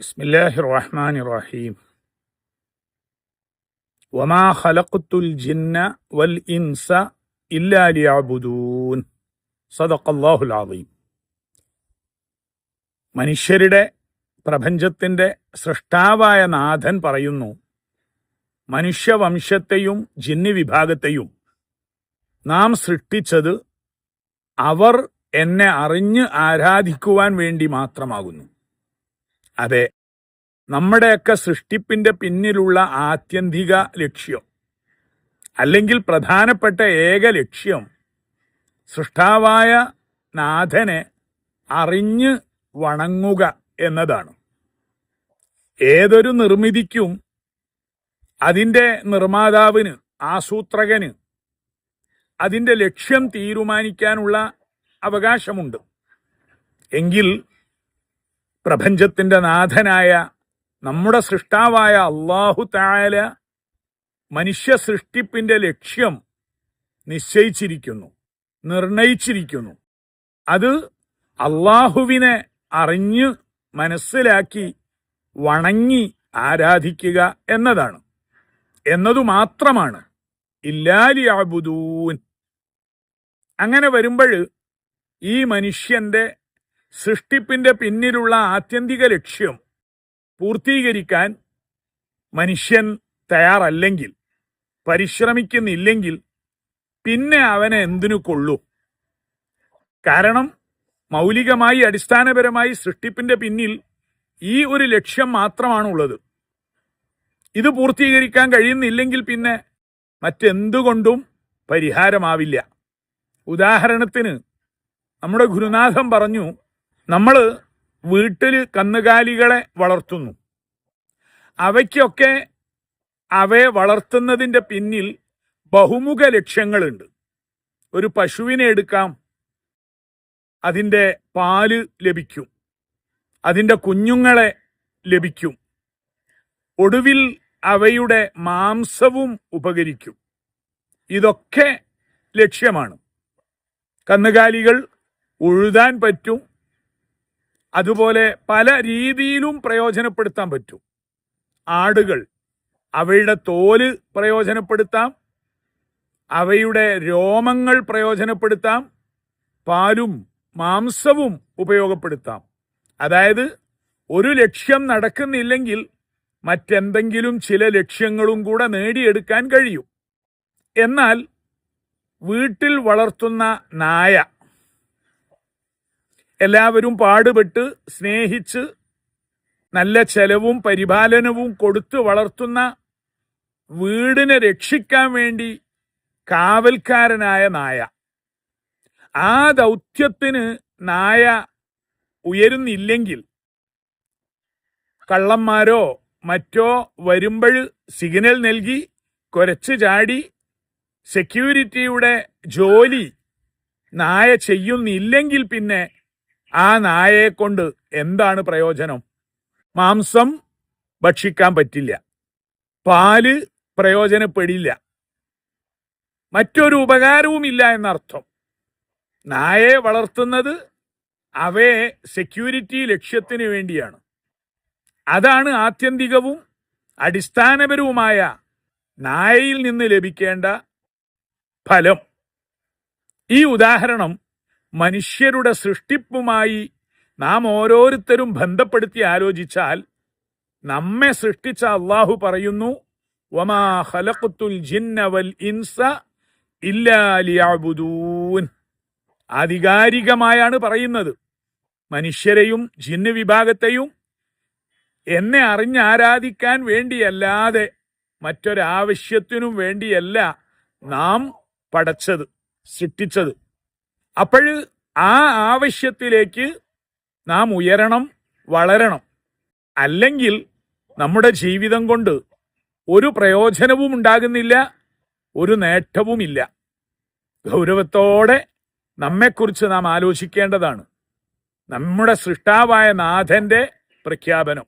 ബിസ്മില്ലാഹിർ റഹ്മാനിർ റഹീം. വമാ ഖലഖ്തുൽ ജിന്ന വൽ ഇൻസ ഇല്ലാ ലിയഅ്ബുദൂൻ. സദഖല്ലാഹുൽ അസീം. മനുഷ്യരുടെ പ്രപഞ്ചത്തിന്റെ സൃഷ്ടാവായ നാഥൻ പറയുന്നു, മനുഷ്യവംശത്തെയും ജിന്ന് വിഭാഗത്തെയും നാം സൃഷ്ടിച്ചത് അവർ എന്നെ അറിഞ്ഞ് ആരാധിക്കുവാൻ വേണ്ടി മാത്രമാകുന്നു. അതെ, നമ്മുടെയൊക്കെ സൃഷ്ടിപ്പിന്റെ പിന്നിലുള്ള ആത്യന്തിക ലക്ഷ്യം അല്ലെങ്കിൽ പ്രധാനപ്പെട്ട ഏക ലക്ഷ്യം സൃഷ്ടാവായ നാഥനെ അറിഞ്ഞ് വണങ്ങുക എന്നതാണ്. ഏതൊരു നിർമ്മിതിക്കും അതിൻ്റെ നിർമ്മാതാവിന്, ആസൂത്രകന് അതിൻ്റെ ലക്ഷ്യം തീരുമാനിക്കാനുള്ള അവകാശമുണ്ട്. എങ്കിൽ പ്രപഞ്ചത്തിന്റെ നാഥനായ നമ്മുടെ സൃഷ്ടാവായ അല്ലാഹു തആല മനുഷ്യ സൃഷ്ടിപ്പിന്റെ ലക്ഷ്യം നിശ്ചയിച്ചിരിക്കുന്നു, നിർണയിച്ചിരിക്കുന്നു. അത് അല്ലാഹുവിനെ അറിഞ്ഞ് മനസ്സിലാക്കി വണങ്ങി ആരാധിക്കുക എന്നതാണ്, എന്നതു മാത്രമാണ്. ഇല്ലാ ലിയഅ്ബുദൂൻ. അങ്ങനെ വരുമ്പോൾ ഈ മനുഷ്യന്റെ സൃഷ്ടിപ്പിന്റെ പിന്നിലുള്ള ആത്യന്തിക ലക്ഷ്യം പൂർത്തീകരിക്കാൻ മനുഷ്യൻ തയ്യാറല്ലെങ്കിൽ, പരിശ്രമിക്കുന്നില്ലെങ്കിൽ, പിന്നെ അവനെ എന്തിനു കൊള്ളൂ? കാരണം മൗലികമായി, അടിസ്ഥാനപരമായി സൃഷ്ടിപ്പിന്റെ പിന്നിൽ ഈ ഒരു ലക്ഷ്യം മാത്രമാണുള്ളത്. ഇത് പൂർത്തീകരിക്കാൻ കഴിയുന്നില്ലെങ്കിൽ പിന്നെ മറ്റെന്തുകൊണ്ടും പരിഹാരമാവില്ല. ഉദാഹരണത്തിന്, നമ്മുടെ ഗുരുനാഥൻ പറഞ്ഞു, നമ്മൾ വീട്ടിൽ കന്നുകാലികളെ വളർത്തുന്നു. അവയ്ക്കൊക്കെ അവയെ വളർത്തുന്നതിൻ്റെ പിന്നിൽ ബഹുമുഖ ലക്ഷ്യങ്ങളുണ്ട്. ഒരു പശുവിനെ എടുക്കാം, അതിൻ്റെ പാല് ലഭിക്കും, അതിൻ്റെ കുഞ്ഞുങ്ങളെ ലഭിക്കും, ഒടുവിൽ അവയുടെ മാംസവും ഉപകരിക്കും. ഇതൊക്കെ ലക്ഷ്യമാണ്. കന്നുകാലികൾ ഉഴുതാൻ പറ്റും, അതുപോലെ പല രീതിയിലും പ്രയോജനപ്പെടുത്താൻ പറ്റും. ആടുകൾ, അവയുടെ തോല് പ്രയോജനപ്പെടുത്താം, അവയുടെ രോമങ്ങൾ പ്രയോജനപ്പെടുത്താം, പാലും മാംസവും ഉപയോഗപ്പെടുത്താം. അതായത് ഒരു ലക്ഷ്യം നടക്കുന്നില്ലെങ്കിൽ മറ്റെന്തെങ്കിലും ചില ലക്ഷ്യങ്ങളും കൂടെ നേടിയെടുക്കാൻ കഴിയും. എന്നാൽ വീട്ടിൽ വളർത്തുന്ന നായ, എല്ലാവരും പാടുപെട്ട് സ്നേഹിച്ച് നല്ല ചെലവും പരിപാലനവും കൊടുത്ത് വളർത്തുന്ന, വീടിനെ രക്ഷിക്കാൻ വേണ്ടി കാവൽക്കാരനായ നായ, ആ ദൗത്യത്തിന് നായ ഉയരുന്നില്ലെങ്കിൽ, കള്ളന്മാരോ മറ്റോ വരുമ്പോൾ സിഗ്നൽ നൽകി കുരച്ച് ചാടി സെക്യൂരിറ്റിയുടെ ജോലി നായ ചെയ്യുന്നില്ലെങ്കിൽ പിന്നെ ആ നായയെ കൊണ്ട് എന്താണ് പ്രയോജനം? മാംസം ഭക്ഷിക്കാൻ പറ്റില്ല, പാല് പ്രയോജനപ്പെടില്ല, മറ്റൊരു ഉപകാരവുമില്ല എന്നർത്ഥം. നായയെ വളർത്തുന്നത് അവയെ സെക്യൂരിറ്റി ലക്ഷ്യത്തിന് വേണ്ടിയാണ്. അതാണ് ആത്യന്തികവും അടിസ്ഥാനപരവുമായ നായയിൽ നിന്ന് ലഭിക്കേണ്ട ഫലം. ഈ ഉദാഹരണം മനുഷ്യരുടെ സൃഷ്ടിപ്പുമായി നാം ഓരോരുത്തരും ബന്ധപ്പെടുത്തി ആലോചിച്ചാൽ, നമ്മെ സൃഷ്ടിച്ച അല്ലാഹു പറയുന്നു, വമാ ഖലഖ്തുൽ ജിന്ന വൽ ഇൻസ ഇല്ലാ ലിയഅ്ബുദൂൻ. ആധികാരികമായാണ് പറയുന്നത്. മനുഷ്യരെയും ജിന്ന് വിഭാഗത്തെയും എന്നെ അറിഞ്ഞാരാധിക്കാൻ വേണ്ടിയല്ലാതെ മറ്റൊരാവശ്യത്തിനും വേണ്ടിയല്ല നാം പടച്ചത്, സൃഷ്ടിച്ചത്. അപ്പോൾ ആ ആവശ്യത്തിലേക്ക് നാം ഉയരണം, വളരണം. അല്ലെങ്കിൽ നമ്മുടെ ജീവിതം കൊണ്ട് ഒരു പ്രയോജനവും ഉണ്ടാകുന്നില്ല, ഒരു നേട്ടവുമില്ല. ഗൗരവത്തോടെ നമ്മെക്കുറിച്ച് നാം ആലോചിക്കേണ്ടതാണ്. നമ്മുടെ സൃഷ്ടാവായ നാഥന്റെ പ്രഖ്യാപനം.